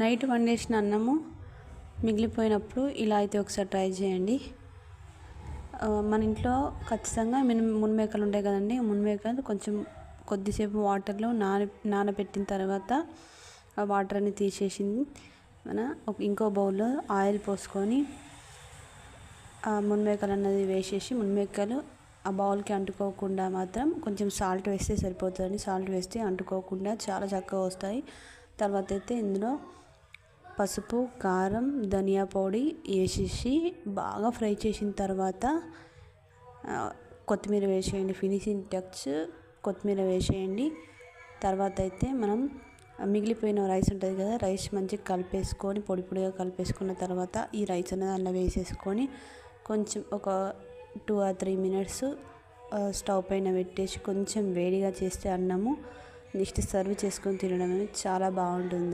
Night వండేసిన అన్నము మిగిలిపోయినప్పుడు ఇలా అయితే ఒకసారి ట్రై చేయండి. మన ఇంట్లో ఖచ్చితంగా మునమేకలు ఉంటాయి కదండి. మునమేకలు కొంచెం కొద్దిసేపు వాటర్లో నానబెట్టిన తర్వాత ఆ వాటర్ని తీసేసి ఇంకో బౌల్లో ఆయిల్ పోసుకొని ఆ మునమేకలు అన్నది వేసేసి, మునమేకలు ఆ బౌల్కి అంటుకోకుండా మాత్రం కొంచెం సాల్ట్ వేస్తే సరిపోతుందండి. సాల్ట్ వేస్తే అంటుకోకుండా చాలా చక్కగా వస్తాయి. తర్వాత అయితే ఇందులో పసుపు, కారం, ధనియా పొడి వేసేసి బాగా ఫ్రై చేసిన తర్వాత కొత్తిమీర వేసేయండి. ఫినిషింగ్ టచ్ కొత్తిమీర వేసేయండి. తర్వాత అయితే మనం మిగిలిపోయిన రైస్ ఉంటుంది కదా, రైస్ మంచిగా కలిపేసుకొని పొడిగా కలిపేసుకున్న తర్వాత ఈ రైస్ అనేది అందులో వేసేసుకొని కొంచెం ఒక 2 or 3 minutes స్టవ్ పైన పెట్టేసి కొంచెం వేడిగా చేస్తే అన్నము నెక్స్ట్ సర్వ్ చేసుకొని తినడం అనేది చాలా బాగుంటుంది.